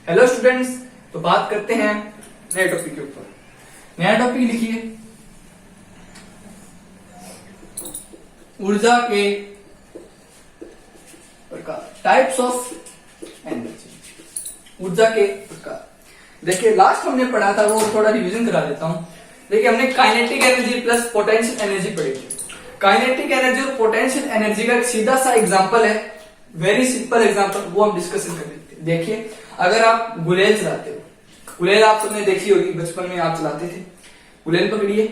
Hello students, तो बात करते हैं नए टॉपिक के ऊपर। नया टॉपिक लिखिए, ऊर्जा के प्रकार, टाइप्स ऑफ एनर्जी। ऊर्जा के प्रकार देखिए, लास्ट हमने पढ़ा था, वो थोड़ा रिवीजन करा देता हूं। देखिए, हमने kinetic energy plus potential energy पढ़ी थी। काइनेटिक एनर्जी और पोटेंशियल एनर्जी का एक सीधा सा एग्जांपल है, वेरी सिंपल एग्जांपल, वो हम डिस्कशन कर लेते हैं। देखिए, अगर आप गुलेल चलाते हो, गुलेल आप सबने देखी होगी, बचपन में आप चलाते थे। गुलेल पकड़िए,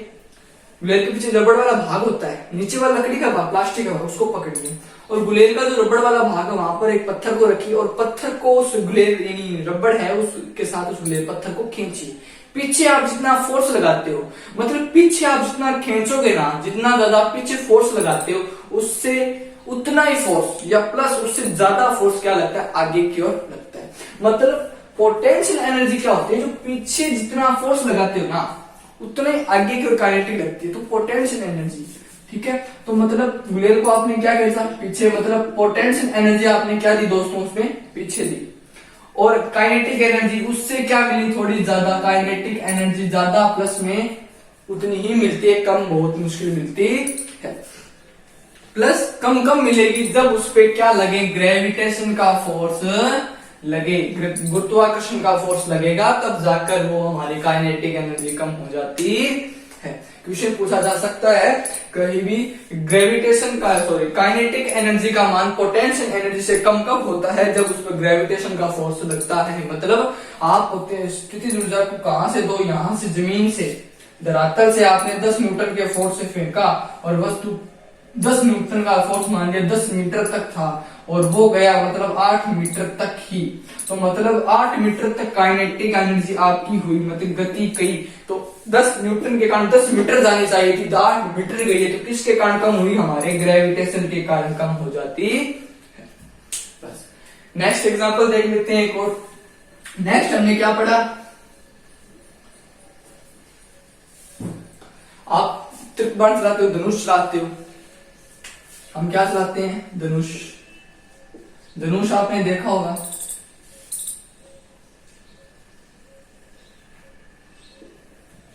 गुलेल के पीछे रबड़ वाला भाग होता है, नीचे वाला लकड़ी का भाग, प्लास्टिक का भाग, उसको पकड़िए और गुलेल का जो रबड़ वाला भाग है वहां पर एक पत्थर को रखिए और पत्थर को उस गुलेल यानी रबड़ है उसके साथ उस गुलेल पत्थर को खींचिए। पीछे आप जितना फोर्स लगाते हो, मतलब पीछे आप जितना खींचोगे ना, जितना ज्यादा पीछे फोर्स लगाते हो, उससे उतना ही फोर्स या प्लस उससे ज्यादा फोर्स क्या लगता है, आगे की ओर लगता है। मतलब पोटेंशियल एनर्जी क्या होती है, जो पीछे जितना फोर्स लगाते हो ना, उतना ही आगे की ओर काइनेटिक लगती है, तो पोटेंशियल एनर्जी। ठीक है, तो मतलब गुलेल को आपने क्या किया पीछे, मतलब पोटेंशियल एनर्जी आपने क्या दी दोस्तों, उसमें पीछे दी। और काइनेटिक एनर्जी उससे क्या मिली, थोड़ी ज्यादा। काइनेटिक एनर्जी ज्यादा प्लस में उतनी ही मिलती है, कम बहुत मुश्किल मिलती है। प्लस कम कम मिलेगी जब उस पे क्या लगे, ग्रेविटेशन का फोर्स लगे, गुरुत्वाकर्षण का फोर्स लगेगा, तब जाकर वो हमारी काइनेटिक एनर्जी कम हो जाती है। क्वेश्चन पूछा जा सकता है कहीं भी, ग्रेविटेशन का काइनेटिक एनर्जी का मान पोटेंशियल एनर्जी से कम कब होता है, जब उस पर ग्रेविटेशन का फोर्स लगता है। मतलब आप स्थितिज ऊर्जा को कहां से दो, यहां से जमीन से, धरातल से आपने 10 न्यूटन के फोर्स से फेंका और वस्तु 10 न्यूटन का फोर्स मान लिया 10 मीटर तक था और वो गया मतलब 8 मीटर तक ही, तो मतलब 8 मीटर तक काइनेटिक एनर्जी आपकी हुई, मतलब गति गई। तो 10 न्यूटन के कारण 10 मीटर जानी चाहिए थी, 8 मीटर गई है, तो किसके कारण कम हुई, हमारे ग्रेविटेशन के कारण कम हो जाती है। बस नेक्स्ट एग्जांपल देख लेते हैं एक और। नेक्स्ट हमने क्या पढ़ा, आप त्रिकोण चलाते हो, धनुष चलाते हो, हम क्या चलाते हैं, धनुष। धनुष आपने देखा होगा,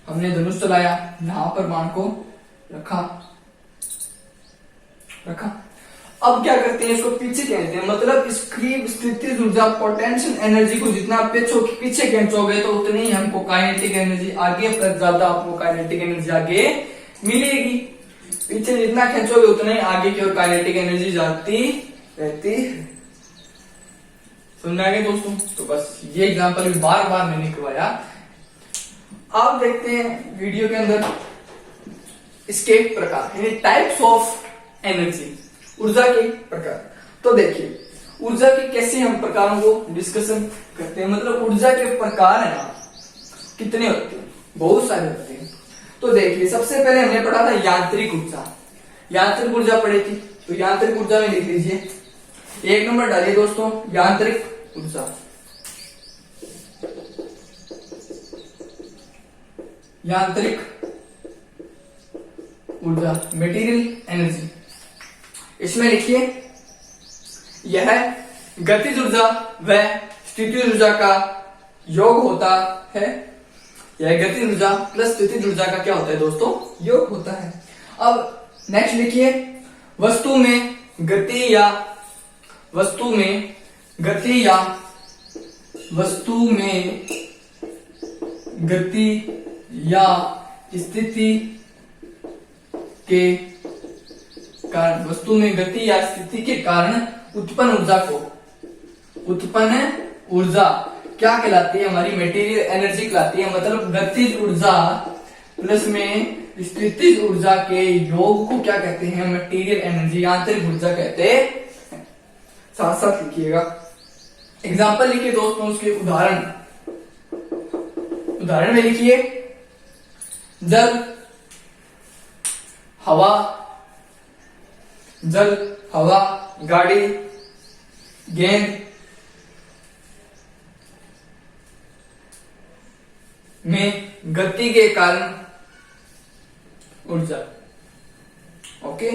हमने धनुष चलाया, यहां पर बाण को रखा। अब क्या करते हैं, इसको पीछे खींचते हैं, मतलब इसकी स्थितिज ऊर्जा पोटेंशियल एनर्जी को जितना पीछे खींचोगे तो उतनी ही हमको काइनेटिक एनर्जी आगे, प्लस ज्यादा आपको काइनेटिक एनर्जी आगे मिलेगी। पीछे जितना खींचोगे उतना ही आगे की ओर काइनेटिक एनर्जी जाती रहती है। समझ में आ गया दोस्तों? तो बस ये एग्जांपल भी बार बार मैंने करवाया। आप देखते हैं वीडियो के अंदर इसके प्रकार, यानी टाइप्स ऑफ एनर्जी, ऊर्जा के प्रकार। तो देखिए, ऊर्जा के कैसे हम प्रकारों को डिस्कशन करते हैं। मतलब ऊर्जा के प्रकार है ना, कितने होते हैं, बहुत सारे होते हैं। तो देखिए, सबसे पहले हमने पढ़ा था यांत्रिक ऊर्जा। यांत्रिक ऊर्जा पढ़ी थी, तो यांत्रिक ऊर्जा में लिख लीजिए, 1 नंबर डालिए दोस्तों, यांत्रिक ऊर्जा। यांत्रिक ऊर्जा, मटेरियल एनर्जी। इसमें लिखिए, यह गतिज ऊर्जा व स्थितिज ऊर्जा का योग होता है। यह गतिज ऊर्जा प्लस स्थितिज ऊर्जा का क्या होता है दोस्तों, योग होता है। अब नेक्स्ट लिखिए, वस्तु में गति या स्थिति के कारण, वस्तु में गति या स्थिति के कारण उत्पन्न ऊर्जा क्या कहलाती है, हमारी मटेरियल एनर्जी कहलाती है। मतलब गतिज ऊर्जा प्लस में स्थितिज ऊर्जा के योग को क्या कहते हैं, मटेरियल एनर्जी, यांत्रिक ऊर्जा कहते हैं। साथ साथ लिखिएगा, एग्जाम्पल लिखिए दोस्तों, उसके उदाहरण में लिखिए, जल हवा, गाड़ी, गेंद में गति के कारण ऊर्जा। ओके,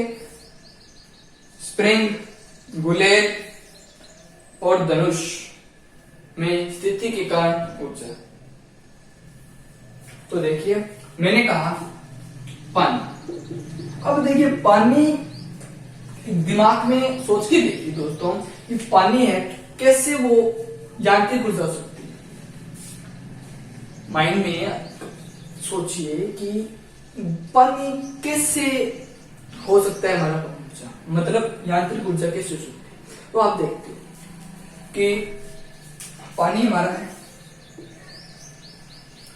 स्प्रिंग, गुलेल और धनुष में स्थिति के कारण ऊर्जा। तो देखिए मैंने कहा पानी। अब देखिए पानी, दिमाग में सोच के देखिए दोस्तों कि पानी है, कैसे वो यांत्रिक ऊर्जा हो सकती है। माइंड में सोचिए कि पानी कैसे हो सकता है हमारा ऊर्जा, मतलब यांत्रिक ऊर्जा कैसे हो सकती है। तो आप देखते हो कि पानी हमारा है,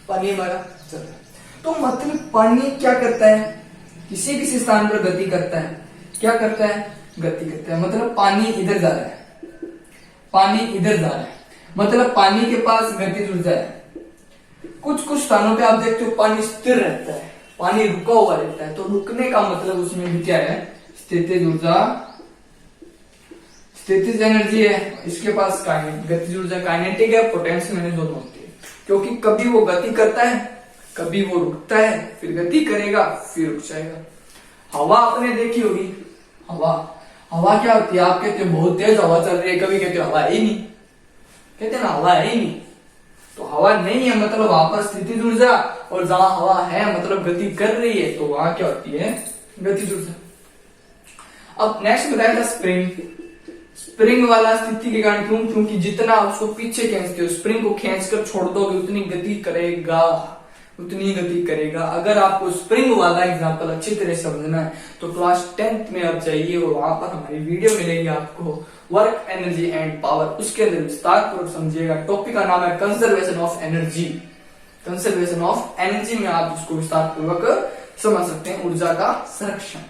पानी हमारा चल रहा है, तो मतलब पानी क्या करता है, किसी किसी स्थान पर गति करता है। क्या करता है, गति करता है। मतलब पानी इधर जा रहा है, पानी इधर जा रहा है, मतलब पानी के पास गतिज ऊर्जा है। कुछ कुछ स्थानों पे आप देखते हो पानी स्थिर रहता है, पानी रुका हुआ रहता है। तो रुकने का मतलब उसमें भी क्या है, स्थितिज ऊर्जा, स्थितिज एनर्जी है। इसके पास गतिज ऊर्जा काइनेटिक है, पोटेंशियल एनर्जी दोनों होती है। क्योंकि कभी वो गति करता है, कभी वो रुकता है, फिर गति करेगा, फिर रुक जाएगा। हवा आपने देखी होगी, हवा, हवा क्या होती है, आप कहते हो बहुत तेज हवा चल रही है, कभी कहते हो हवा है ही नहीं, कहते हैं ना हवा है ही नहीं। तो हवा नहीं है मतलब वहां पर स्थितिज ऊर्जा, और जहां हवा है मतलब गति कर रही है, तो वहां क्या होती है, गतिज ऊर्जा। अब नेक्स्ट बताया था स्प्रिंग। स्प्रिंग वाला स्थिति के कारण क्यों, क्योंकि जितना उसको पीछे खींचते हो, स्प्रिंग को खींचकर छोड़ दोगे उतनी गति करेगा, उतनी गति करेगा। अगर आपको स्प्रिंग वाला एग्जांपल अच्छी तरह समझना है तो क्लास 10th में आप जाइए और वहां पर हमारी वीडियो मिलेगी आपको, वर्क एनर्जी एंड पावर। उसके अंदर विस्तार पूर्वक समझिएगा। टॉपिक का नाम है conservation of energy. Conservation of energy में आप इसको विस्तार पूर्वक समझ सकते हैं, ऊर्जा का संरक्षण।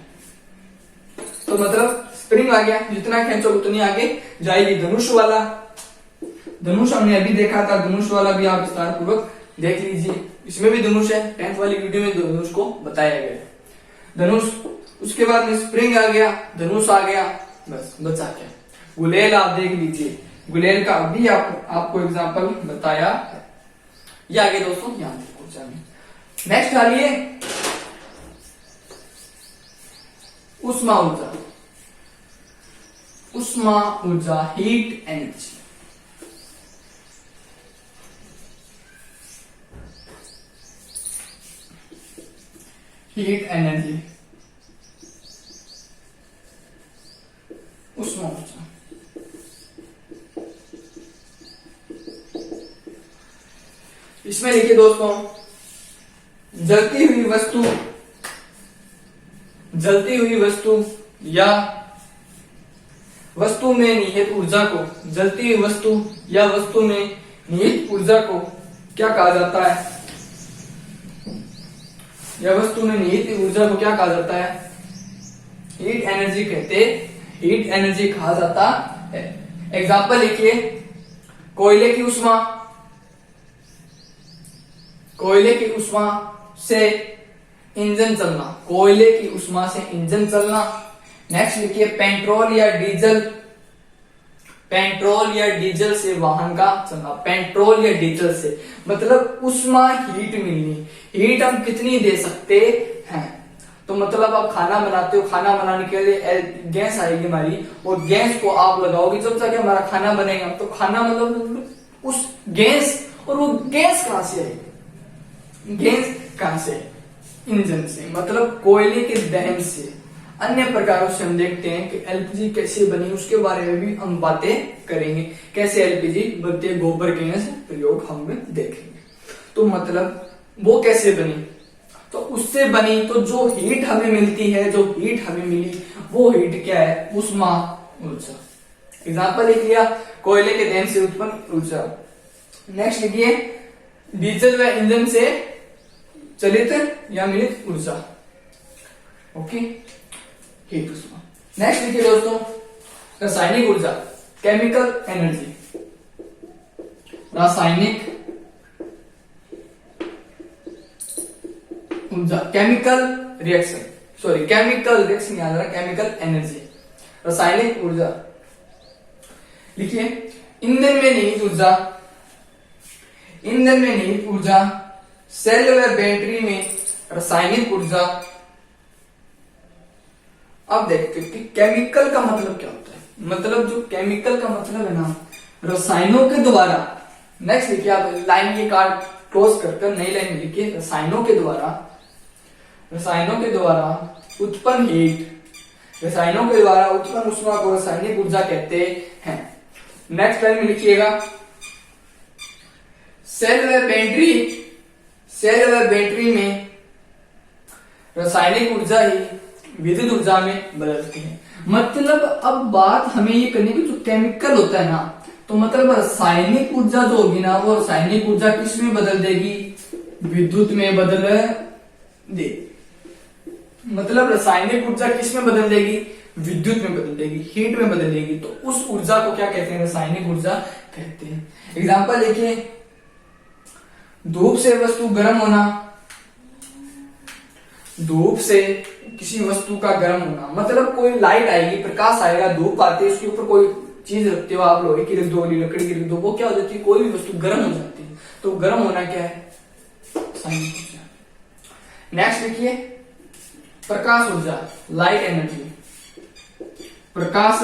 तो मतलब स्प्रिंग आ गया, जितना खींचो उतनी आगे जाएगी। धनुष वाला, धनुष हमने अभी देखा था, धनुष वाला भी आप विस्तार पूर्वक देख लीजिए। इसमें भी धनुष है, 10th वाली वीडियो में धनुष को बताया गया है। धनुष, उसके बाद में स्प्रिंग आ गया, धनुष आ गया, बस बचा क्या, गुलेल आप देख लीजिए। गुलेल का अभी आपको एग्जांपल बताया है। ये आगे दोस्तों यांत्रिक ऊर्जा में। नेक्स्ट डालिए उष्मा ऊर्जा। उष्मा ऊर्जा, हीट एनर्जी। हीट एनर्जी, उष्मा ऊर्जा। इसमें देखिए दोस्तों, जलती हुई वस्तु, जलती हुई वस्तु या वस्तु में निहित ऊर्जा को, जलती हुई वस्तु या वस्तु में निहित ऊर्जा को क्या कहा जाता है, या वस्तु में निहित ऊर्जा को क्या कहा जाता है, हीट एनर्जी कहते, हीट एनर्जी कहा जाता है। एग्जाम्पल लिखिए, कोयले की उष्मा, कोयले की उष्मा से इंजन चलना, कोयले की उष्मा से इंजन चलना। नेक्स्ट लिखिए पेट्रोल या डीजल, पेट्रोल या डीजल से वाहन का चलना, पेट्रोल या डीजल से मतलब उष्मा, हीट मिलनी। हीट हम कितनी दे सकते हैं, तो मतलब आप खाना बनाते हो, खाना बनाने के लिए गैस आएगी हमारी, और गैस को आप लगाओगे जब तक हमारा खाना बनेगा। तो खाना मतलब उस गैस, और वो गैस कहां से आएगी, गैस कहां से, इंजन से, मतलब कोयले के दहन से। अन्य प्रकारों से हम देखते हैं कि एलपीजी कैसे बनी, उसके बारे में भी हम बातें करेंगे, कैसे एलपीजी बनती है, गोबर गैस प्रयोग हम देखेंगे। तो मतलब वो कैसे बनी, तो उससे बनी, तो जो हीट हमें मिलती है, जो हीट हमें मिली, वो हीट क्या है, उष्मा ऊर्जा। एग्जाम्पल लिख लिया, कोयले के दहन से उत्पन्न ऊर्जा। नेक्स्ट लिखिए, डीजल व इंजन से चलित या मिलित ऊर्जा। ओके, हीट उष्मा। नेक्स्ट लिखिए दोस्तों, रासायनिक ऊर्जा, केमिकल एनर्जी। रासायनिक ऊर्जा, chemical reaction, sorry chemical reaction याद रहा, केमिकल एनर्जी, रासायनिक ऊर्जा। लिखिए, ईंधन में निहित ऊर्जा, ईंधन में निहित ऊर्जा, सेल व बैटरी में रासायनिक ऊर्जा। अब देखते हैं कि केमिकल का मतलब क्या होता है। मतलब जो केमिकल का मतलब है ना, रसायनों के द्वारा, नेक्स्ट देखिए आप लाइन ये कार्ड क्लोज कर नई लाइन लिखिए, रसायनों के द्वारा उत्पन्न हीट, रसायनों के द्वारा उत्पन्न ऊष्मा को रासायनिक ऊर्जा कहते हैं। नेक्स्ट लाइन में लिखिएगा, सेल व बैटरी में रासायनिक ऊर्जा ही विद्युत ऊर्जा में बदलती है। मतलब अब बात हमें ये करनी कि जो केमिकल होता है ना, तो मतलब रासायनिक ऊर्जा जो होगी ना, वो रासायनिक ऊर्जा किस में बदल देगी, विद्युत में बदल दे। मतलब रासायनिक ऊर्जा किस में बदल देगी, विद्युत में बदल देगी, हीट में बदल देगी। तो उस ऊर्जा को क्या कहते हैं, रासायनिक ऊर्जा कहते हैं। एग्जांपल देखिए, धूप से वस्तु गर्म होना, धूप से किसी वस्तु का गर्म होना, मतलब कोई लाइट आएगी, प्रकाश आएगा, धूप आती है, उसके ऊपर कोई चीज रखते हो आप, लोहे की रख दो, लकड़ी की रख दो, वो क्या हो जाती है, कोई भी वस्तु गर्म हो जाती है। तो गर्म होना क्या है, रासायनिक ऊर्जा। नेक्स्ट देखिए, प्रकाश ऊर्जा, लाइट एनर्जी, प्रकाश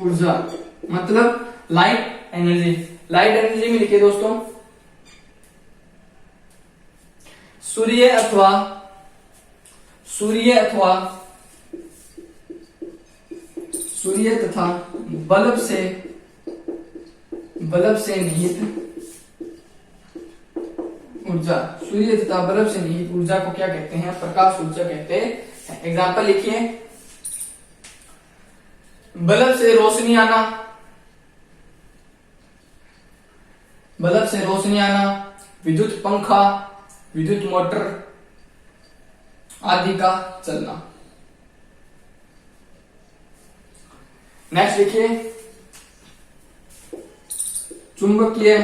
ऊर्जा मतलब लाइट एनर्जी। लाइट एनर्जी में लिखिए दोस्तों, सूर्य तथा बल्ब से निहित ऊर्जा, सूर्य तथा बल्ब से निहित ऊर्जा को क्या कहते हैं, प्रकाश ऊर्जा कहते हैं। एग्जाम्पल लिखिए, बल्ब से रोशनी आना, विद्युत पंखा, विद्युत मोटर आदि का चलना। नेक्स्ट देखिए, चुंबकीय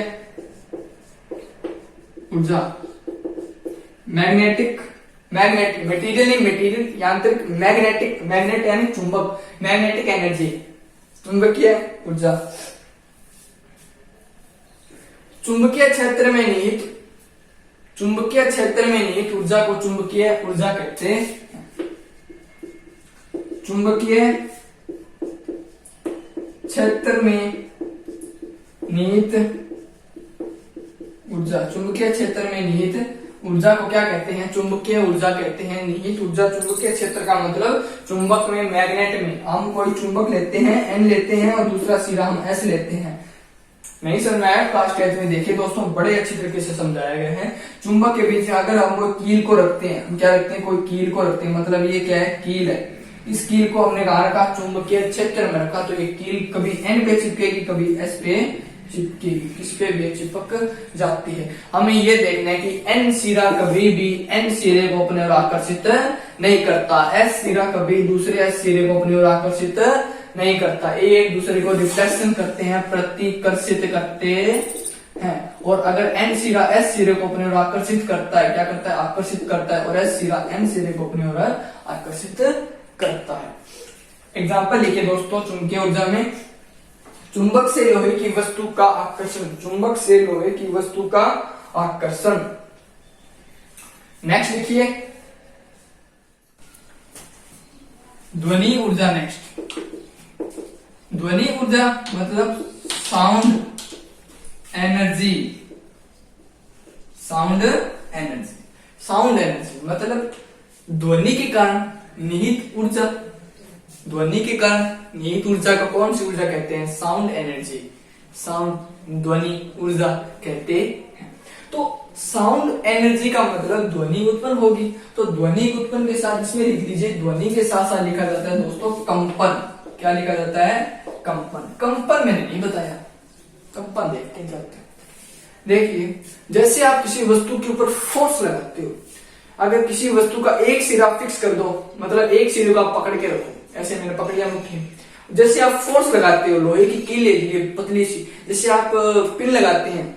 ऊर्जा, मैग्नेटिक मटेरियल यांत्रिक, मैग्नेट यानी चुंबक, मैग्नेटिक एनर्जी, चुंबकीय ऊर्जा। चुंबकीय क्षेत्र में निहित ऊर्जा को चुंबकीय ऊर्जा कहते हैं। चुंबकीय क्षेत्र में निहित ऊर्जा को क्या कहते हैं, चुंबकीय ऊर्जा कहते हैं। निहित ऊर्जा, चुंबकीय क्षेत्र का मतलब चुंबक में, मैग्नेट में हम कोई चुंबक लेते हैं, N लेते हैं, और दूसरा सिरा हम S लेते हैं। नहीं समझ में आया, क्लास 10 में देखिए दोस्तों, बड़े अच्छी तरीके से समझाया गया है। चुंबक के बीच में अगर हम कोई कील को रखते हैं, हम क्या रखते हैं, कोई कील को रखते हैं, मतलब ये क्या है, कील है। इस कील को हमने कहा रखा, चुंबकीय क्षेत्र में रखा, तो ये कील कभी N पे चिपकेगी, कभी S पे चिपकेगी, किस पे भी चिपक जाती है। हमें ये देखना है कि N सिरा कभी भी N सिरे को अपने ओर आकर्षित नहीं करता, S सिरा कभी दूसरे S सिरे को अपनी ओर आकर्षित नहीं करता। ये एक दूसरे को रिफ्लेक्शन करते हैं, प्रतिकर्षित करते हैं। और अगर N सिरा S सिरे को अपनी ओर आकर्षित करता है, क्या करता है, आकर्षित करता है, और S सिरा N सिरे को अपनी ओर आकर्षित करता है। एग्जाम्पल लिखिए दोस्तों, चुंबकीय ऊर्जा में, चुंबक से लोहे की वस्तु का आकर्षण, चुंबक से लोहे की वस्तु का आकर्षण। नेक्स्ट लिखिए, ध्वनि ऊर्जा। नेक्स्ट, ध्वनि ऊर्जा मतलब साउंड एनर्जी, साउंड एनर्जी मतलब ध्वनि के कारण निहित ऊर्जा, ध्वनि के कारण निहित ऊर्जा को कौन सी ऊर्जा कहते हैं, साउंड एनर्जी, साउंड ध्वनि ऊर्जा कहते हैं। तो साउंड एनर्जी का मतलब ध्वनि उत्पन्न होगी, तो ध्वनि उत्पन्न के साथ इसमें लिख लीजिए, ध्वनि के साथ साथ लिखा जाता है दोस्तों कंपन। क्या लिखा जाता है, कंपन। कंपन मैंने नहीं बताया, कंपन देखते हैं। देखिए, जैसे आप किसी वस्तु के ऊपर फोर्स लगाते हो, अगर किसी वस्तु का एक सिरा फिक्स कर दो, मतलब एक सिरे को आप पकड़ के रखो, ऐसे मैंने पकड़ लिया मुट्ठी, जैसे आप फोर्स लगाते हो, लोहे की कील ले लीजिए पतली सी, जैसे आप पिन लगाते हैं,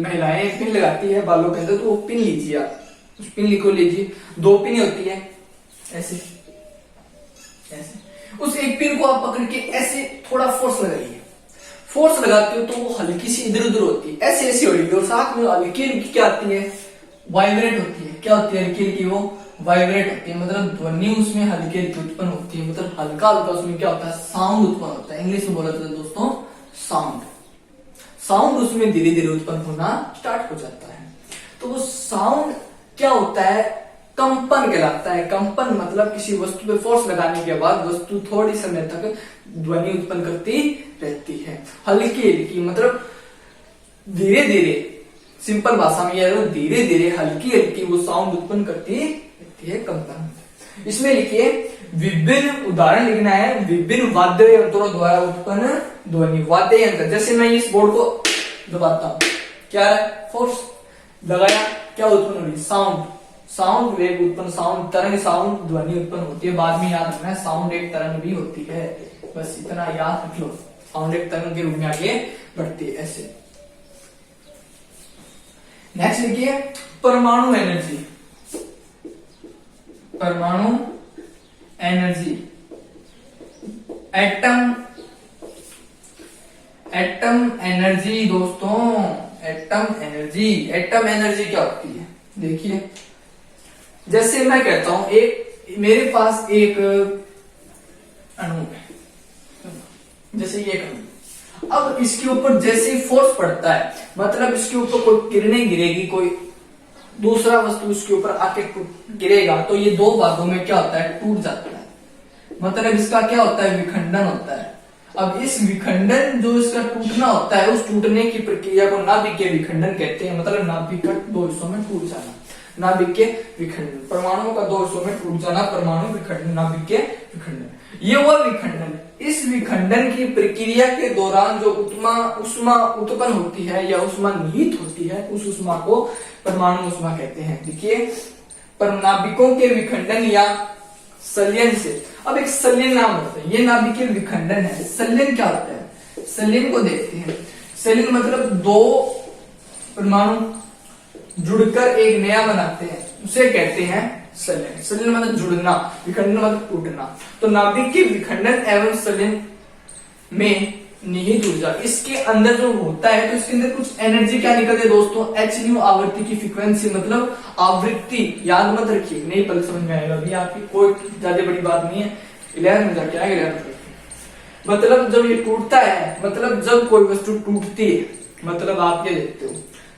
महिलाएं पिन लगाती है बालों के अंदर, तो वो पिन लीजिए, आप उस पिन को लीजिए, 2 पिन होती है, ऐसे ऐसे, उस एक पिन को आप पकड़ के ऐसे थोड़ा फोर्स लगाइए। फोर्स लगाते हो तो वो हल्की सी इधर उधर होती है, ऐसे ऐसे हो रही है, और साथ में हल्की हल्की क्या आती है, वाइब्रेट होती है। क्या होती है हल्की हल्की, वो वाइब्रेट होती है, मतलब ध्वनि उसमें हल्की हल्की उत्पन्न होती है, मतलब हल्का हल्का उसमें क्या होता है, साउंड उत्पन्न होता है। इंग्लिश में बोला जाता है दोस्तों साउंड। साउंड उसमें धीरे धीरे उत्पन्न होना स्टार्ट हो जाता है। तो वो साउंड क्या होता है, कंपन कहलाता है। कंपन मतलब किसी वस्तु पे फोर्स लगाने के बाद वस्तु थोड़ी समय तक ध्वनि उत्पन्न करती रहती है, हल्की हल्की, मतलब धीरे धीरे। सिंपल भाषा में यह धीरे धीरे हल्की हल्की वो साउंड उत्पन्न करती रहती है, कंपन। इसमें लिखिए विभिन्न उदाहरण लिखना है, विभिन्न वाद्य यंत्रों द्वारा उत्पन्न ध्वनि। वाद्य यंत्र, जैसे मैं इस बोर्ड को दबाता हूं, क्या है, फोर्स लगाया, क्या उत्पन्न हो रही है, साउंड। साउंड वेग उत्पन्न, साउंड तरंग, साउंड ध्वनि उत्पन्न होती है। बाद में याद रखना है साउंड एक तरंग भी होती है, बस इतना याद रख लो। साउंड एक तरंग के रूप में आगे बढ़ती है, ऐसे। नेक्स्ट लिखिए परमाणु एनर्जी। परमाणु एनर्जी, एटम, एटम एनर्जी दोस्तों, एटम एनर्जी। एटम एनर्जी क्या होती है, देखिए जैसे मैं कहता हूं एक, मेरे पास एक अणु है, जैसे ये एक अणु, अब इसके ऊपर जैसे फोर्स पड़ता है, मतलब इसके ऊपर कोई किरणें गिरेगी, कोई दूसरा वस्तु इसके ऊपर आके गिरेगा, तो ये दो भागों में क्या होता है, टूट जाता है। मतलब इसका क्या होता है, विखंडन होता है। अब इस विखंडन, जो इसका टूटना होता है, उस टूटने की प्रक्रिया को नाभिकीय विखंडन कहते हैं। मतलब नाभिक का दो हिस्सों में टूट जाना, नाभिकीय विखंडन। परमाणुओं का दो हिस्सों में टूट जाना, परमाणु विखंडन, नाभिकीय विखंडन। ये वह विखंडन, इस विखंडन की प्रक्रिया के दौरान जो उष्मा उत्पन्न होती है या उष्मा निहित होती है, उस उष्मा को परमाणु उष्मा कहते हैं। देखिए नाभिकों के विखंडन या संलयन से, अब एक संलयन नाम होता है, ये नाभिकीय विखंडन है। संलयन क्या होता है, संलयन को देखते हैं। संलयन मतलब दो परमाणु जुड़कर एक नया बनाते हैं, उसे कहते हैं संलयन। संलयन मतलब जुड़ना, विखंडन मतलब टूटना। तो नाभिकीय विखंडन एवं संलयन में निहित ऊर्जा, इसके अंदर जो होता है, तो इसके अंदर कुछ एनर्जी क्या निकलती है दोस्तों, एच न्यू आवृत्ति की फ्रीक्वेंसी, मतलब आवृत्ति। याद मत रखिए, नहीं पल समझ में आएगा, अभी आपकी कोई ज्यादा बड़ी बात नहीं है। 11 में जाके आएगा 11 में। मतलब जब ये टूटता है, मतलब जब कोई वस्तु टूटती है, मतलब आप ये देखते हो,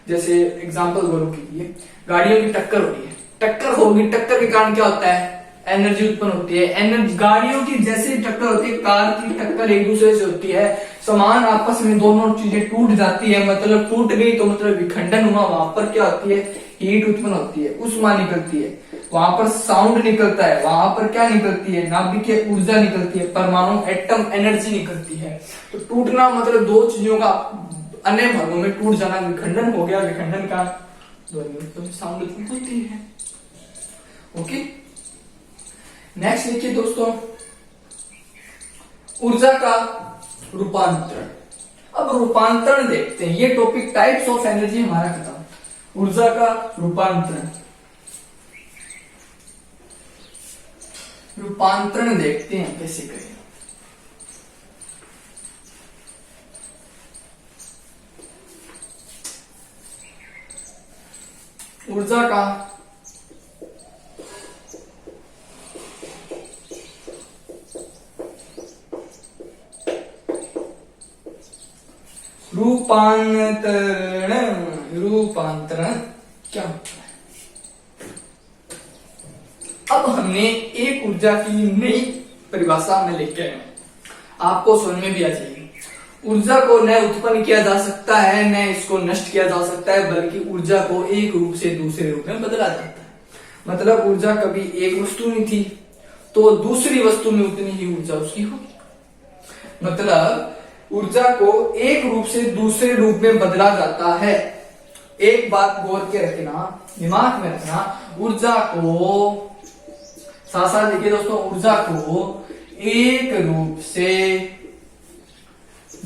जैसे एग्जाम्पल बोलो कीजिए, गाड़ियों की टक्कर हो रही है, टक्कर होगी, टक्कर के कारण क्या होता है, एनर्जी उत्पन्न होती है। एनर्जी, गाड़ियों की जैसे टक्कर होती है, कार की टक्कर एक दूसरे से होती है, समान आपस में दोनों चीजें टूट जाती है, मतलब टूट गई तो मतलब विखंडन हुआ। वहां पर क्या होती है, हीट उत्पन्न होती है, उष्मा निकलती है, वहां पर साउंड निकलता है, वहां पर क्या निकलती है, नाभिकीय ऊर्जा निकलती है, परमाणु एटम एनर्जी निकलती है। तो टूटना मतलब दो चीजों का अन्य भागों में टूट जाना, विखंडन हो गया। विखंडन का ध्वनि साउंड उत्पन्न होती है। ओके, नेक्स्ट देखिए दोस्तों, ऊर्जा का रूपांतरण। अब रूपांतरण देखते हैं, ये टॉपिक टाइप्स ऑफ एनर्जी हमारा खत्म। ऊर्जा का रूपांतरण, रूपांतरण देखते हैं कैसे करें। ऊर्जा का रूपांतरण, रूपांतरण क्या होता है। अब हमने एक ऊर्जा की नई परिभाषा में लेके आए, आपको समझ में भी आ जाएगी। ऊर्जा को न उत्पन्न किया जा सकता है, न इसको नष्ट किया जा सकता है, बल्कि ऊर्जा को एक रूप से दूसरे रूप में बदला जाता है। मतलब ऊर्जा कभी एक वस्तु में थी तो दूसरी वस्तु में उतनी ही ऊर्जा उसकी होगी। मतलब ऊर्जा को एक रूप से दूसरे रूप में बदला जाता है। एक बात गौर के रखना, दिमाग में रखना, ऊर्जा को साथ साथ देखिए दोस्तों, ऊर्जा को एक रूप से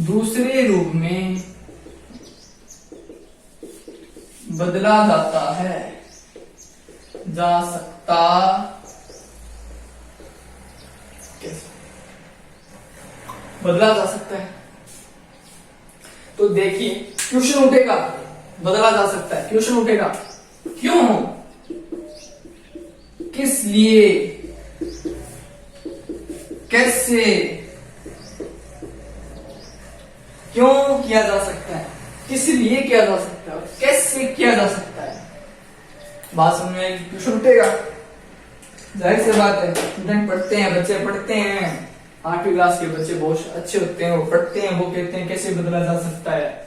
दूसरे रूप में बदला जाता है, जा सकता कैसे बदला जा सकता है। तो देखिए क्वेश्चन उठेगा, बदला जा सकता है, क्वेश्चन उठेगा क्यों, किस लिए, कैसे, क्यों किया जा सकता है, किस लिए किया जा सकता है, कैसे किया जा सकता है। बात समझ में क्वेश्चन उठेगा, जाहिर सी बात है। स्टूडेंट पढ़ते हैं, बच्चे पढ़ते हैं, 8वीं क्लास के बच्चे बहुत अच्छे होते हैं, वो पढ़ते हैं, वो कहते हैं कैसे बदला जा सकता है।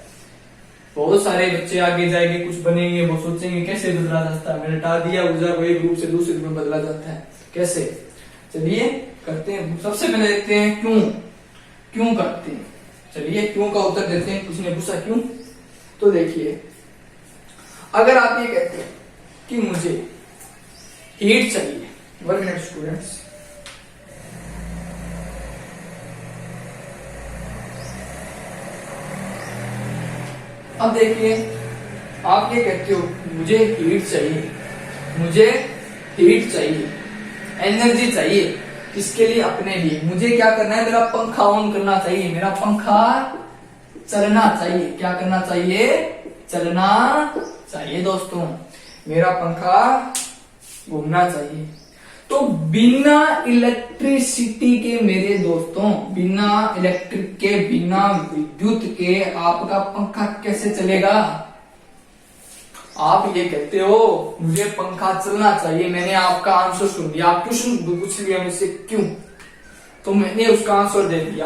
बहुत सारे बच्चे आगे जाएंगे, कुछ बनेंगे, वो सोचेंगे कैसे बदला जा सकता है, मैंने हटा दिया ऊर्जा को एक रूप से दूसरे रूप में बदला जाता है कैसे। चलिए करते हैं। सबसे पहले देखते हैं क्यों, क्यों करते हैं। चलिए क्यों का उत्तर देते हैं। किसी ने पूछा क्यों, तो देखिए अगर आप ये कहते हैं कि मुझे हीट चाहिए, 1 मिनट स्टूडेंट्स, अब देखिए आप ये कहते हो मुझे हीट चाहिए, मुझे हीट चाहिए, एनर्जी चाहिए, किसके लिए, अपने लिए। मुझे क्या करना है, मेरा पंखा ऑन करना चाहिए, मेरा पंखा चलना चाहिए। क्या करना चाहिए, चलना चाहिए दोस्तों, मेरा पंखा घूमना चाहिए। तो बिना इलेक्ट्रिसिटी के मेरे दोस्तों, बिना इलेक्ट्रिक के, बिना विद्युत के आपका पंखा कैसे चलेगा। आप ये कहते हो मुझे पंखा चलना चाहिए, मैंने आपका आंसर सुन लिया, आप ट्यूशन पूछ लिया मुझसे क्यों, तो मैंने उसका आंसर दे दिया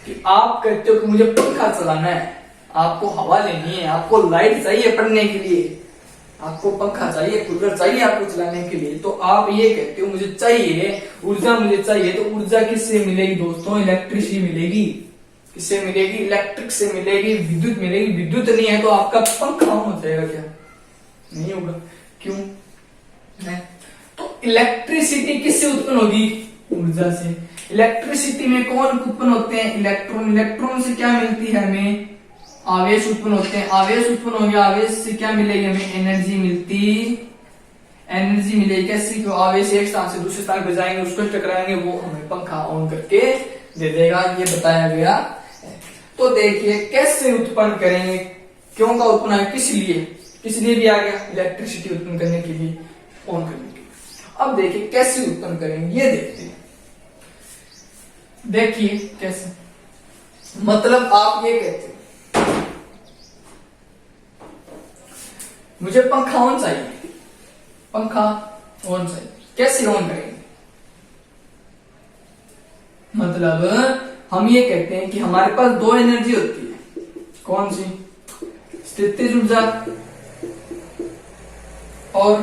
कि आप कहते हो कि मुझे पंखा चलाना है, आपको हवा लेनी है, आपको लाइट चाहिए पढ़ने के लिए, आपको पंखा चाहिए, कूलर चाहिए आपको चलाने के लिए। तो आप ये कहते हो मुझे चाहिए ऊर्जा, मुझे चाहिए, तो ऊर्जा किससे मिलेगी दोस्तों, इलेक्ट्रिसिटी मिलेगी। किससे मिलेगी, इलेक्ट्रिक से मिलेगी, विद्युत मिलेगी। विद्युत नहीं है तो आपका पंखा ऑन हो जाएगा क्या, नहीं होगा। क्यों है, तो इलेक्ट्रिसिटी किससे उत्पन्न होगी, ऊर्जा से। इलेक्ट्रिसिटी में कौन उत्पन्न होते हैं, इलेक्ट्रॉन। इलेक्ट्रॉन से क्या मिलती है हमें, आवेश उत्पन्न होते हैं। आवेश उत्पन्न हो गया, आवेश से क्या मिलेगी हमें, एनर्जी मिलती, एनर्जी मिलेगी कैसे, क्यों आवेश एक स्थान से दूसरे स्थान पर जाएंगे, उसको टकराएंगे, वो हमें पंखा ऑन करके दे देगा, ये बताया गया है। तो देखिए कैसे उत्पन्न करेंगे, क्यों का उत्पन्न है, किस लिए, किस लिए भी आ गया, इलेक्ट्रिसिटी उत्पन्न करने के लिए, ऑन करने के लिए। अब देखिए कैसे उत्पन्न करेंगे, ये देखते हैं। देखिए कैसे, मतलब आप ये कहते हैं मुझे पंखा ऑन चाहिए, पंखा ऑन चाहिए, कैसे ऑन करेंगे। मतलब हम ये कहते हैं कि हमारे पास 2 एनर्जी होती है, कौन सी, स्थितिज ऊर्जा और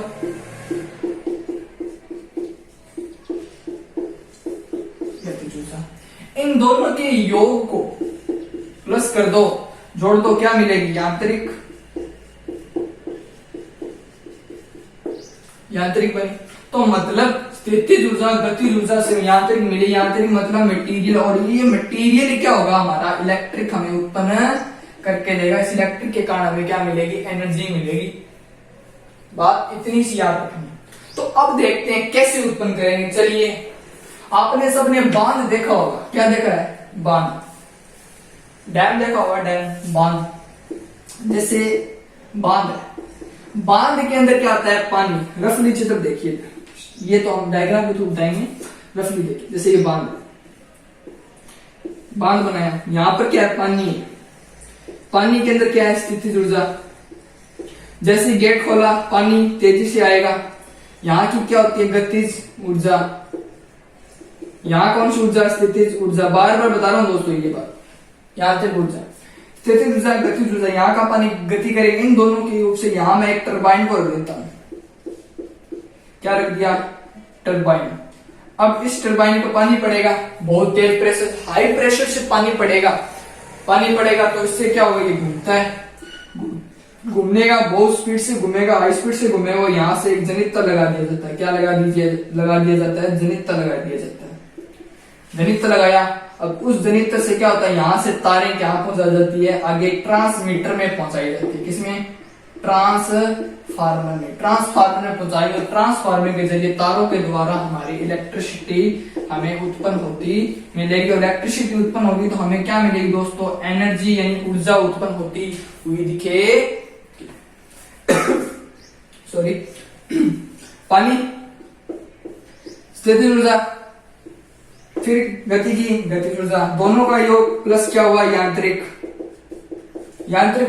गतिज ऊर्जा। इन दोनों के योग को प्लस कर दो, जोड़ दो, क्या मिलेगी, यांत्रिक, यांत्रिक बनी। तो मतलब स्थितिज ऊर्जा गतिज ऊर्जा से यांत्रिक मिली, यांत्रिक मतलब मटेरियल, और ये मटेरियल क्या होगा हमारा, इलेक्ट्रिक हमें उत्पन्न करके देगा। इस इलेक्ट्रिक के कारण हमें क्या मिलेगी, एनर्जी मिलेगी। बात इतनी सी याद रखनी। तो अब देखते हैं कैसे उत्पन्न करेंगे। चलिए आपने सबने बांध देखा होगा, क्या देखा है, बांध, डैम देखा होगा, डैम, बांध। जैसे बांध है, बांध के अंदर क्या आता है, पानी। रफली चित्र देखिए, ये तो हम डायग्राम के थ्रू बताएंगे, रफली देखिए। जैसे ये बांध, बांध बनाया, यहां पर क्या है, पानी है, पानी के अंदर क्या है, स्थितिज ऊर्जा। जैसे गेट खोला, पानी तेजी से आएगा, यहाँ की क्या होती है, गतिज ऊर्जा। यहाँ कौन सी ऊर्जा, स्थितिज ऊर्जा। बार बार बता रहा हूं दोस्तों ये बात, यांत्रिक ऊर्जा, स्थितिज ऊर्जा, गतिज ऊर्जा। यहाँ का पानी गति करेगा, इन दोनों के योग से यहाँ मैं एक टरबाइन को रख देता हूं, क्या रख दिया, टरबाइन। अब इस टरबाइन पर पानी पड़ेगा, बहुत तेज प्रेशर, हाई प्रेशर से पानी पड़ेगा, पानी पड़ेगा तो इससे क्या होगा, ये घूमता है, घूमने का बहुत स्पीड से घूमेगा, हाई स्पीड से घूमेगा, और यहाँ से एक जनित्र लगा दिया जाता है। क्या लगा दिया जाता है, जनित्र लगा दिया जाता है। जनित्र लगाया, अब उस जनित्र से क्या होता है, यहाँ से तारें क्या पहुंचा जाती है, आगे ट्रांसमीटर में पहुंचाई जाती है। किसमें, ट्रांसफार्मर में, ट्रांसफार्मर में पहुंचाई, और ट्रांसफार्मर के जरिए तारों के द्वारा हमारी इलेक्ट्रिसिटी हमें उत्पन्न होती मिलेगी। और इलेक्ट्रिसिटी उत्पन्न होगी तो हमें क्या मिलेगी दोस्तों, एनर्जी यानी ऊर्जा उत्पन्न होती हुई दिखे सॉरी पानी स्थितिज ऊर्जा, फिर गतिज ऊर्जा, दोनों का योग प्लस क्या हुआ, यांत्रिक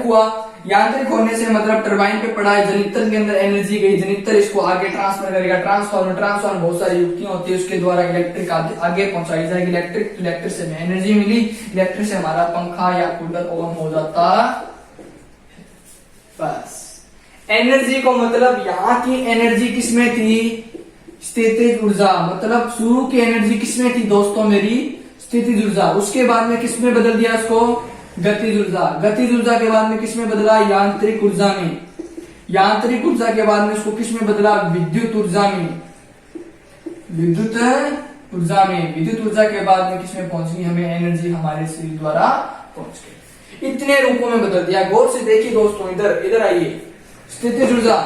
हुआ। यांत्रिक होने से मतलब टरबाइन पे पड़ा है, जनित्र के अंदर एनर्जी गई, जनित्र इसको आगे ट्रांसफर करेगा, ट्रांसफार्मर बहुत सारी युक्तियां होती है, उसके द्वारा इलेक्ट्रिक आगे पहुंचाई जाएगी। इलेक्ट्रिक से हमें एनर्जी मिली, इलेक्ट्रिक से हमारा पंखा या कूलर ऑन हो जाता। बस एनर्जी को मतलब यहाँ की एनर्जी किसमें थी, स्थितिज ऊर्जा, मतलब शुरू की एनर्जी किसमें थी दोस्तों मेरी, स्थितिज ऊर्जा। उसके बाद में किसमें बदल दिया उसको, गतिज ऊर्जा। गतिज ऊर्जा के बाद में किसमें बदला, यांत्रिक ऊर्जा में। यांत्रिक ऊर्जा के बाद में उसको किसमें बदला, विद्युत ऊर्जा में। विद्युत ऊर्जा में, विद्युत ऊर्जा के बाद में किसमें पहुंच गई, हमें एनर्जी हमारे शरीर द्वारा पहुंच गई। इतने रूपों में बदल दिया। गौर से देखिए दोस्तों, इधर आइए, स्थितिज ऊर्जा,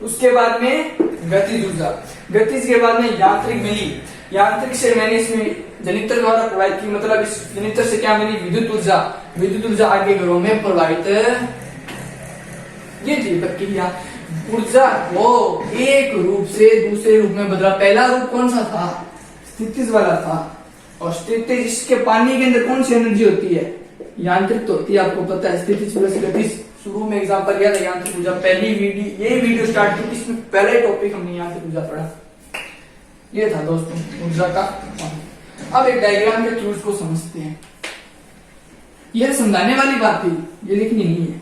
उसके बाद में गतिज ऊर्जा, गतिज के बाद में यांत्रिक मिली, यांत्रिक से मैंने इसमें जनित्र द्वारा प्रवाहित की, मतलब इस जनित्र से क्या मिली, विद्युत ऊर्जा। विद्युत ऊर्जा आगे घरों में प्रवाहित, ये थी प्रक्रिया। ऊर्जा वो एक रूप से दूसरे रूप में बदला। पहला रूप कौन सा था, स्थितिज वाला था, और स्थितिज इसके पानी के अंदर कौन सी एनर्जी होती है, यांत्रिक तो होती है, आपको पता है। स्थितिज प्लस गतिज, शुरू में एग्जांपल लिया था यांत्रिक ऊर्जा, पहली ये वीडियो स्टार्ट की, इसमें पहला टॉपिक हमने यांत्रिक ऊर्जा पढ़ा, ये था दोस्तों ऊर्जा का। अब एक डायग्राम के थ्रू इसको समझते हैं। यह समझाने वाली बात थी, ये लिखनी नहीं है।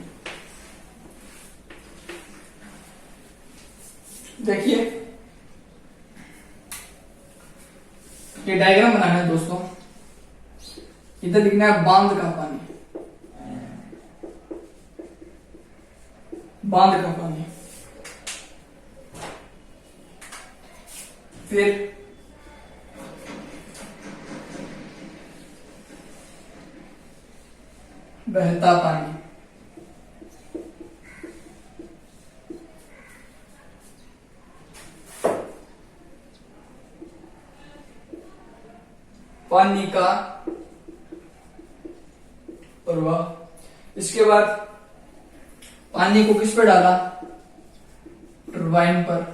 देखिए ये डायग्राम बनाना है दोस्तों। इधर लिखना है बांध का पानी, बांध का पानी, फिर बहता पानी, पानी का प्रवाह। इसके बाद पानी को किस पर डाला, टरबाइन पर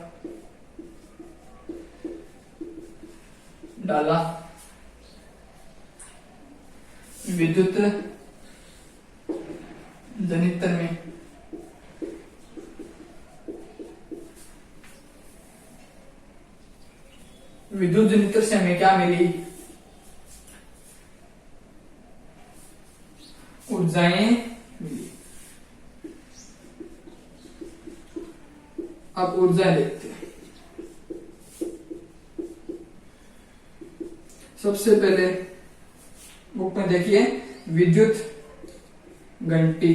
डाला, विद्युत जनित्र में विद्युत जनित्र से हमें क्या मिली, ऊर्जाएं मिली। अब ऊर्जा देखते हैं। सबसे पहले बुक में देखिए, विद्युत घंटी,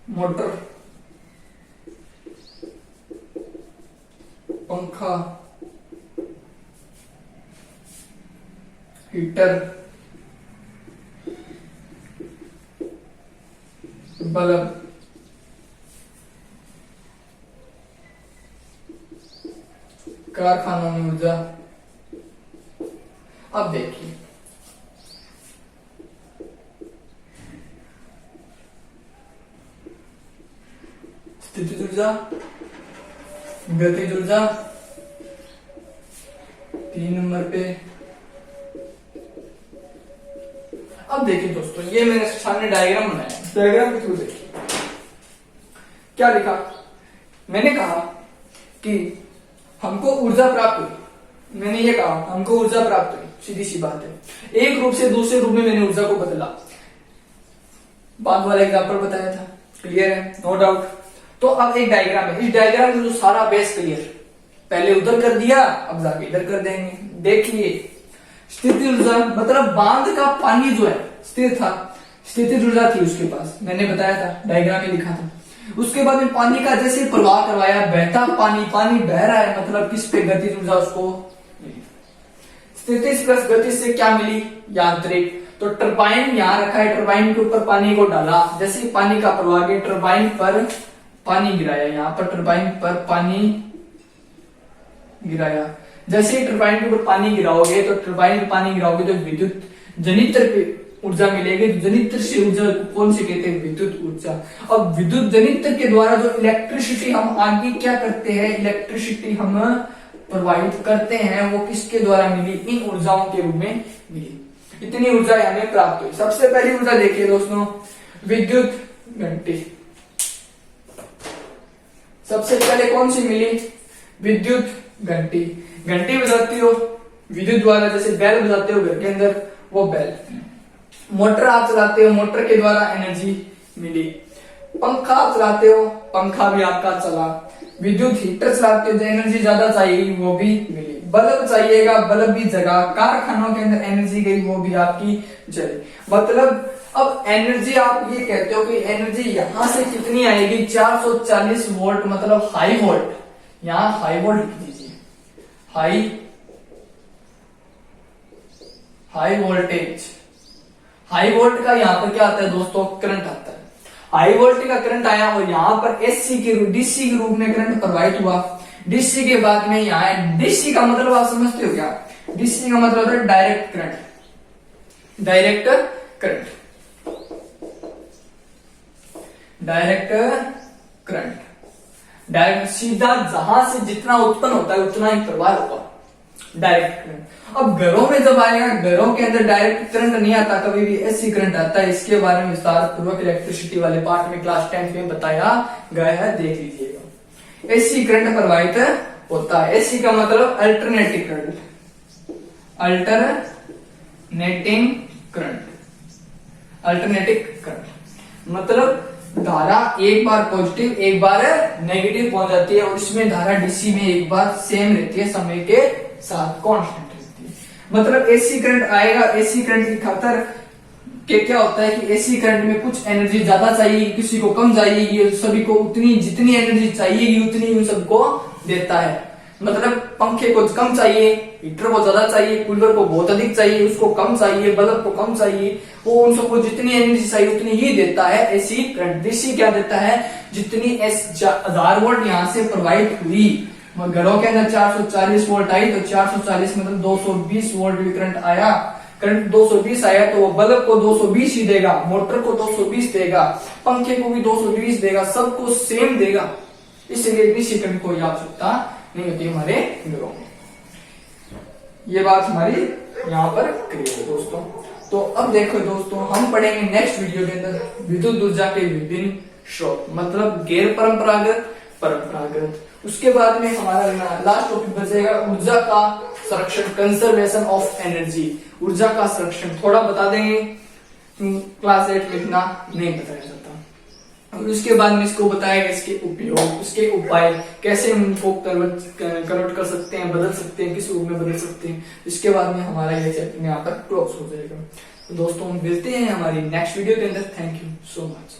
मोटर, पंखा, हीटर, बल्ब, कारखानों में ऊर्जा। अब देखिए स्थितिज ऊर्जा, गतिज ऊर्जा, 3 नंबर पे। अब देखिए दोस्तों, ये मैंने सामने डायग्राम बनाया, डायग्राम के थ्रू देखिए क्या लिखा। मैंने कहा कि हमको ऊर्जा प्राप्त हुई, मैंने ये कहा हमको ऊर्जा प्राप्त हुई, सीधी सी बात है। एक रूप से दूसरे रूप में मैंने ऊर्जा को बदला, बाद वाला एग्जांपल बताया था, क्लियर है, नो डाउट। तो अब एक डायग्राम है, इस डायग्राम में जो सारा बेस क्लियर, पहले उधर कर दिया, अब जाके इधर कर देंगे। देखिए स्थितिज ऊर्जा मतलब बांध का पानी जो है स्थिर था, स्थितिज ऊर्जा थी उसके पास, मैंने बताया था, डायग्राम में लिखा था। उसके बाद में पानी का जैसे प्रवाह करवाया, बहता पानी, पानी बह रहा है, मतलब किस पे, गतिज ऊर्जा उसको मिली। स्थितिज प्लस गतिज से क्या मिली, यांत्रिक। तो टरबाइन यहां रखा है, टरबाइन के ऊपर पानी को डाला, जैसे ही पानी का प्रवाह गया, टरबाइन पर पानी गिराया, यहां पर टरबाइन पर पानी गिराया। जैसे ही टरबाइन के ऊपर पानी गिराओगे, तो टरबाइन में पानी गिराओगे तो विद्युत जनित्र पे ऊर्जा मिलेगी। जनित्र से ऊर्जा कौन से कहते हैं, विद्युत ऊर्जा। अब विद्युत जनित्र के द्वारा जो इलेक्ट्रिसिटी हम आगे क्या करते हैं, इलेक्ट्रिसिटी हम प्रवाहित करते हैं वो किसके द्वारा मिली, इन ऊर्जाओं के रूप में मिली। इतनी ऊर्जा हमें प्राप्त हुई। सबसे पहली ऊर्जा देखिए दोस्तों, विद्युत घंटी। सबसे पहले कौन सी मिली, विद्युत घंटी। घंटी बजाती हो विद्युत द्वारा, जैसे बैल बजाते हो घर के अंदर, वो बैल। मोटर आप चलाते हो, मोटर के द्वारा एनर्जी मिली। पंखा आप चलाते हो, पंखा भी आपका चला। विद्युत हीटर चलाते हो, जो एनर्जी ज्यादा चाहिए वो भी मिली। बल्ब चाहिएगा, बल्ब भी जगा। कारखानों के अंदर एनर्जी गई, वो भी आपकी जली। मतलब अब एनर्जी आप ये कहते हो कि एनर्जी यहां से कितनी आएगी, 440 वोल्ट, मतलब हाई वोल्ट। यहां हाई वोल्ट लिख दीजिए, हाई वोल्टेज। हाई वोल्ट का यहाँ पर क्या आता है दोस्तों, करंट आता है। हाई वोल्टेज का करंट आया और यहाँ पर एससी के डीसी के रूप में करंट प्रवाहित हुआ। डीसी के बाद में यहाँ डीसी का मतलब आप समझते हो क्या, डीसी का मतलब है direct current. Direct current, direct current, direct सीधा जहां से जितना उत्पन्न होता है उतना ही प्रवाह होगा, डायरेक्ट करंट। अब घरों में जब आएगा, घरों के अंदर डायरेक्ट करंट नहीं आता, कभी भी एसी करंट आता है। इसके बारे में विस्तार पूर्वक इलेक्ट्रिसिटी वाले पार्ट में क्लास 10 में बताया गया है, देख लीजिएगा। एसी करंट प्रवाहित होता है। एसी का मतलब alternating current, alternating current, alternating current मतलब धारा एक बार पॉजिटिव एक बार नेगेटिव पहुंच जाती है, और इसमें धारा डीसी में एक बार सेम रहती है, समय के साथ कांस्टेंट रहती है। मतलब एसी करंट आएगा, एसी करंट की खातर के क्या होता है कि एसी करंट में कुछ एनर्जी ज्यादा चाहिए, किसी को कम चाहिए, सभी को उतनी जितनी एनर्जी चाहिए उतनी उन सबको देता है। मतलब पंखे को कम चाहिए, हीटर को ज्यादा चाहिए, कूलर को बहुत अधिक चाहिए, उसको कम चाहिए, बल्ब को कम चाहिए, वो उन सबको जितनी एनर्जी चाहिए उतनी ही देता है एसी करंट। डीसी क्या देता है, जितनी 1000 वोल्ट यहाँ से प्रवाहित हुई, घरों के अंदर 440 वोल्ट आई, तो 440 मतलब 220 वोल्ट भी करंट आया। करंट 220 आया तो वो बल्ब को 220 ही देगा, मोटर को 220 देगा, पंखे को भी 220 देगा, सबको सेम देगा। इसलिए डीसी करंट कोई आवश्यकता नहीं होती हमारे घरों में। ये बात हमारी यहाँ पर क्लियर है दोस्तों। तो अब देखो दोस्तों, हम पढ़ेंगे नेक्स्ट वीडियो के अंदर विद्युत ऊर्जा के विभिन्न स्रोत, मतलब गैर परंपरागत, परंपरागत। उसके बाद में हमारा लास्ट टॉपिक बचेगा ऊर्जा का संरक्षण, कंजर्वेशन ऑफ एनर्जी। ऊर्जा का संरक्षण थोड़ा बता देंगे, क्लास 8 में इतना नहीं बताया जाता। और उसके बाद में इसको बताएगा इसके उपयोग, उसके उपाय, कैसे हम उनको कन्वर्ट कर सकते हैं, बदल सकते हैं, किस रूप में बदल सकते हैं। इसके बाद में हमारा ये चैप्टर यहाँ पर क्लोज हो जाएगा। तो दोस्तों मिलते हैं हमारी नेक्स्ट वीडियो के अंदर। Thank you so much.